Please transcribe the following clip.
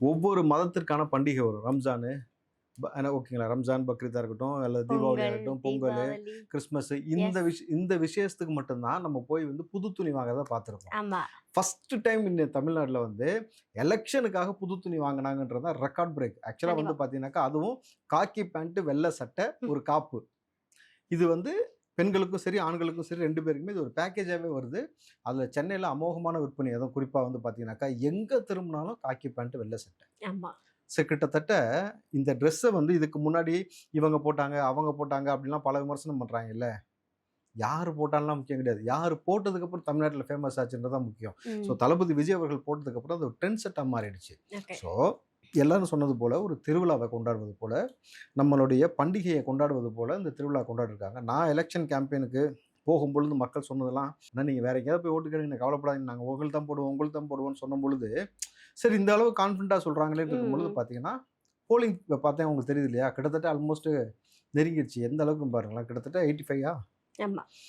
ஒவ்வொரு மதத்திற்கான பண்டிகை வரும். ரம்ஜானு ஓகேங்களா? ரம்ஜான், பக்ரீத்தா இருக்கட்டும், அல்லது தீபாவளியா பொங்கல், இருக்கட்டும், பொங்கலு, தீபாவளி. Christmas S. இந்த விஷயத்துக்கு மட்டும் தான் நம்ம போய் வந்து புது துணி வாங்குறத பார்த்துருப்போம். ஆமா. ஃபர்ஸ்ட் டைம் இந்த தமிழ்நாட்டுல வந்து எலக்ஷனுக்காக புது துணி வாங்குனாங்கன்றது தான் ரெக்கார்ட் பிரேக். ஆக்சுவலா கண்டிப்பா. வந்து பார்த்தீங்கன்னாக்கா, அதுவும் காக்கி பேண்ட், வெள்ள சட்டை, ஒரு காப்பு. இது வந்து பெண்களுக்கும் சரி, ஆண்களுக்கும் சரி 2 பேருக்குமே இது ஒரு பேக்கேஜாவே வருது. அதுல சென்னையில அமோகமான விற்பனை. அதுவும் குறிப்பா வந்து பார்த்தீங்கன்னாக்கா, எங்க திரும்புனாலும் காக்கி பேண்ட், வெள்ள சட்டை. ஆமா. கிட்டத்தட்ட இந்த ட்ரெஸ்ஸ வந்து இதுக்கு முன்னாடி இவங்க போட்டாங்க, அவங்க போட்டாங்க அப்படிலாம் பல விமர்சனம் பண்றாங்கல்ல. யாரு போட்டான்லாம் முக்கியம் கிடையாது. யாரு போட்டதுக்கு அப்புறம் தமிழ்நாட்டுல ஃபேமஸ் ஆச்சுன்றது தான் முக்கியம். ஸோ ம். தளபதி விஜய் அவர்கள் போட்டதுக்கு அப்புறம் அது ஒரு ட்ரெண்ட் செட்டா மாறிடுச்சு. ஓகே. ஸோ எல்லாரும் சொன்னது போல ஒரு திருவிழாவ கொண்டாடுவது போல, நம்மளுடைய பண்டிகைய கொண்டாடுவது போல இந்த திருவிழா கொண்டாடிருக்காங்க. நான் எலக்ஷன் கேம்பெயினுக்கு போகும்பொழுது மக்கள் சொன்னதெல்லாம், "அண்ணா நீங்க வேற எங்கேயாவது போய் ஓட்டு கேளுங்க கவலைப்படாதீங்க. நாங்க உங்களுக்கு தான் போடுவோம், உங்களுக்கு தான் போடுவோம்ன்னு" சொன்னபொழுது, சரி இந்த அளவு கான்ஃபிடென்ட்டா சொல்றாங்களேன்னு இருக்கும்பொழுது ம். பார்த்தீங்கன்னா, போலிங் பார்த்தா உங்களுக்கு தெரியுது இல்லையா? கிட்டத்தட்ட ஆல்மோஸ்ட் நெருங்கிருச்சு. எந்த அளவுக்கு பாருங்களேன். கிட்டத்தட்ட 85 ஆமா.